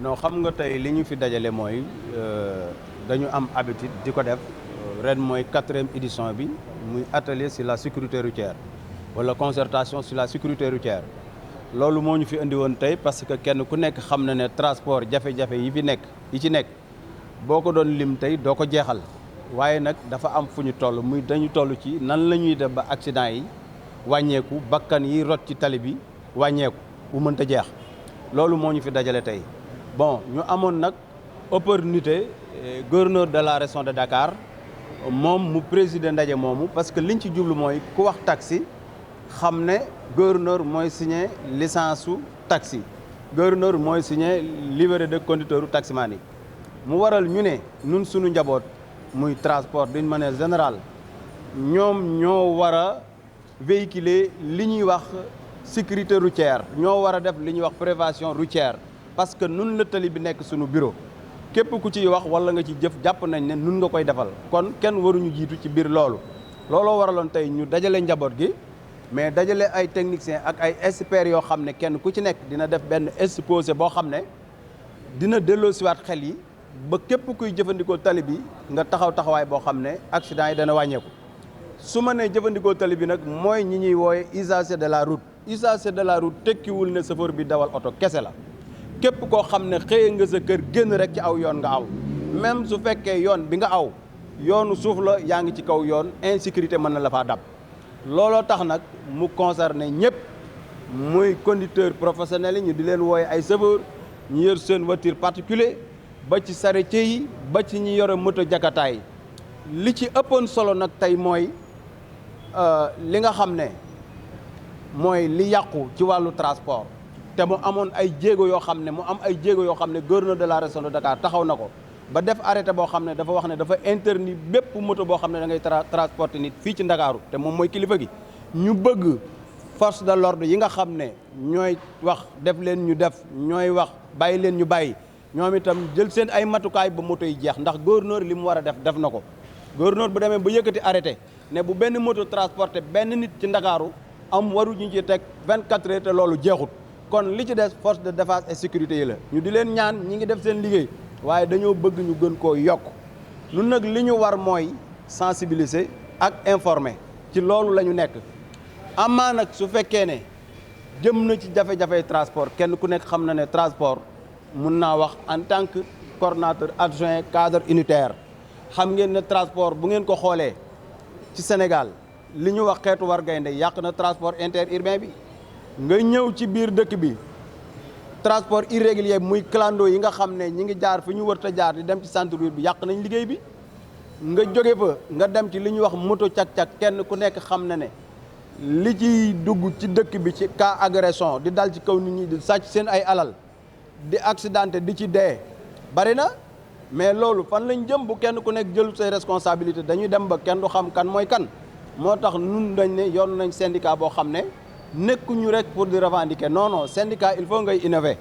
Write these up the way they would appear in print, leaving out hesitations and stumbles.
non xam nga tey li ñu fi dajale mooy dañu am habitude di ko def ren mooy 4e édition bi muy atelier sur la sécurité routière wala concertation sur la sécurité routière loolu moo ñu fi indi woon tey parce que kenn ku nekk xam na ne transport jafe-jafe yi ci nekk boo ko doon lim tey doo ko jeexal waaye nag dafa am fu ñu toll muy dañu toll ci nan la ñuy def ba accident yi wàññeeku bakkan yi rot ci tali bi wàññeeku bu mënta jeex loolu moo ñu fi dajale tey bon ñu amoon nag opportunité gouverneur de la région de Dakar moom mu présider ndaje moomu parce que liñ ci jublu mooy ku wax taxi xam ne gouverneur mooy signé licence su taxi gouverneur mooy signé livret de conducteur u taximan yi mu waral ñu ne nun suñu njaboot muy transport d'une manière générale ñoom ñoo war a véhiculer li ñuy wax sécurité routière ñoo war a def li ñuy wax prévention routière parce que nun la tali bi nekk suñu bureau képp ku ciy wax wala nga ci jëf jàpp nañ ne nun nga koy defal kon kenn waruñu jiitu ci biir looloo waraloon tey ñu dajale njaboot gi mais dajale ay techniciens ak ay experts yoo xam ne kenn ku ci nekk dina def benn exposé boo xam ne dina delloosiwaat xel yi ba képp kuy jëfandikoo tali bi nga taxawaay boo xam ne accident yi dana wàññeeku su ma nee jëfandikoo tali bi nag mooy ñi ñuy wooye usager de la route usager de la route tekkiwul ne chauffeur bi dawal oto kese la képp koo xam ne xëye nga sa kër génn rek ci aw yoon nga aw même su fekkee yoon bi nga aw yoonu suuf la yaa ngi ci kaw yoon insécurité mën na la faa dab looloo tax nag mu concerné ñëpp muy conducteur professionnel yi ñu di leen wooye ay chauffeur ñu yor seen voiture particulier ba ci charretier yi ba ci ñi yore moto jakataay li ci ëppoon solo nag tey mooy li nga xam ne mooy li yàqu ci wàllu transport te mu amoon ay jéego yoo xam ne gouverneur de la région de Dakar taxaw na ko ba def arrêté boo xam ne dafa wax ne dafa interdit bépp moto boo xam ne da ngay transporter nit fii ci Ndakaaru te moom mooy kilifa gi ñu bëgg force de l'ordre yi nga xam ne ñooy wax def leen ñu def ñooy wax bàyyi leen ñu bàyyi ñoom itam jël seen ay matukaay ba moto yi jeex ndax gouverneur li mu war a def na ko gouverneur bu demee ba yëkkati arrêté ne bu benn moto transporté benn nit ci Ndakaaru am waruñu ci teg 24 heures te loolu jeexut kon li ci des force de défense et sécurité yi la ñu di leen ñaan ñi ngi def seen liggéey waaye dañoo bëgg ñu gën koo yokk ñun nag li ñu war mooy sensibiliser ak informer ci loolu la ñu nekk amaa nag su fekkee ne jëm na ci jafe-jafe transport kenn ku nekk xam na ne transport mun naa wax en tant que coordonnateur adjoint cadre unitaire xam ngeen ne transport bu ngeen ko xoolee ci Sénégal li ñu wax xeetu war gaynde yàq na transport interurbain bi nga ñëw ci biir dëkk bi transport irrégulier muy clando yi nga xam ne ñi ngi jaar fi ñu wërta jaar di dem ci centre-ville bi yàq nañ liggéey bi nga jóge fa nga dem ci li ñuy wax moto cak-cak kenn ku nekk xam na ne li ciy dugg ci dëkk bi ci cas agression di dal ci kaw nit ñi di sàcc seen ay alal di accidenté di ci dee bari na mais loolu fan lañ jëm bu kenn ku nekk jël say responsabilité dañuy dem ba kenn du xam kan mooy kan moo tax nun dañ ne yoon nañ syndicat boo xam ne nekkuñu rek pour di revendiquer non syndicat il faut ngay innover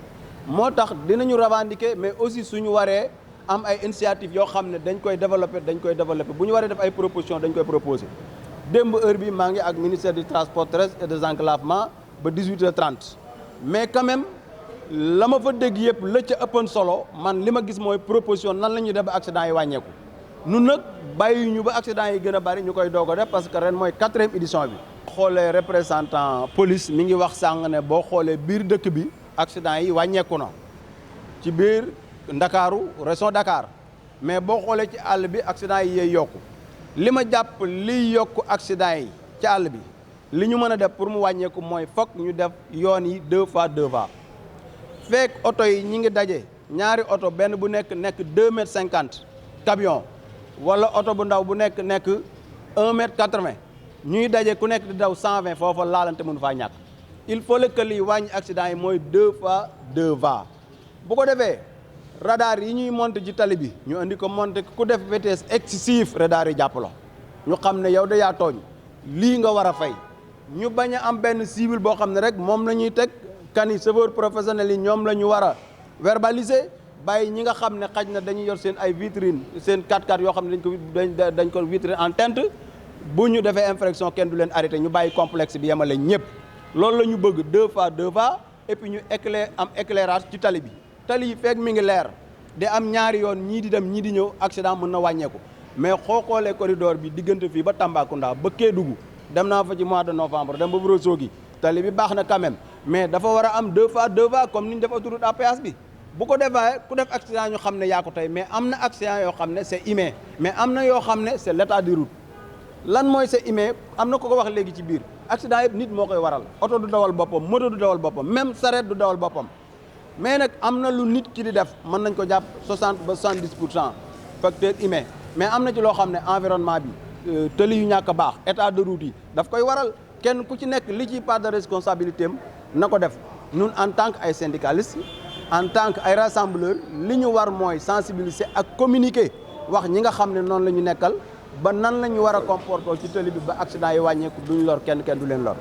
moo tax dinañu revendiquer mais aussi suñu waree am ay initiative yoo xam ne dañ koy développer bu ñu waree def ay proposition dañ koy proposer démb heure bi maa ngi ak ministère du transport terrestre et des enclavements ba 18h30 mais quand même la ma fa dégg yëpp la ca ëppoon solo man li ma gis mooy proposition nan la ñuy def ba accident yi wàññeeku nun nag bàyyi ñu ba accident yi gën a bari ñu koy doog a def parce que ren mooy 4e édition bi xoolee représentant police mi ngi wax sàng ne boo xoolee biir dëkk bi accident yi wàññeeku na ci biir Ndakaaru région Dakar mais boo xoolee ci àll bi accident yi yey yokku li ma jàpp liy yokku accident yi ci àll bi li ñu mën a def pour mu wàññeeku mooy fokk ñu def yoon yi 2 fois 2 voies fekk oto yi ñi ngi daje ñaari oto benn bu nekk 2,50 m camion wala oto bu ndaw bu nekk 1,80 m ñuy daje ku nekk di daw 120 foofa laalante mënu faa ñàkk il faut que liy wàññi accident yi mooy 2 fois 2 voies bu ko defee radar yi ñuy monter ci tali bi ñu andi ko monter ku def vitesse excessive radar yi jàpp la ñu xam ne yow de yaa tooñ lii nga war a fay ñu bañ a am benn cible boo xam ne rek moom la ñuy teg kani chauffeur professionnel yi ñoom la ñu war a verbaliser bàyyi ñi nga xam ne xaj na dañuy yor seen ay vitrine seen 4x4 yoo xam ne dañ ko vitrine en teinte bu ñu defee infraction kenn du leen arrêté ñu bàyyi complexe bi yemale ñëpp loolu la ñu bëgg 2 fois 2 voies et puis ñu am éclairage ci tali bi tali yi feeg mi ngi leer di am ñaari yoon ñii di dem ñii di ñëw accident mën na wàññeeku mais xoolee corridor bi diggante fii ba Tambacounda ba Kédougou dem naa fa ci mois de novembre dem ba Ourossogui tali bi baax na quand même mais dafa war a am deux fois comme ni ñu def autoroute à péage bi bu ko defee ku def accident ñu xam ne yaa ko tey mais am na accident yoo xam ne c'est humain mais am na yoo xam ne c'est l'état de route lan mooy c'est humain am na ko wax léegi ci biir accident yëpp nit moo koy waral oto du dawal boppam moto du dawal boppam même sareet du dawal boppam mais nag am na lu nit ki di def mën nañ ko jàpp 60 ba 70% facteur humain mais am na ci loo xam ne environnement bi tëli yu ñàkk a baax état de route yi daf koy waral kenn ku ci nekk li ci part de responsabilité am na ko def ñun en tant que ay syndicalistes en tant que ay rassembleurs li ñu war mooy sensibiliser ak communiquer wax ñi nga xam ne noonu la ñu nekkal ba nan la ñu war a comporter ci tëli bi ba accident yi wàññeeku duñ lor kenn du leen lor.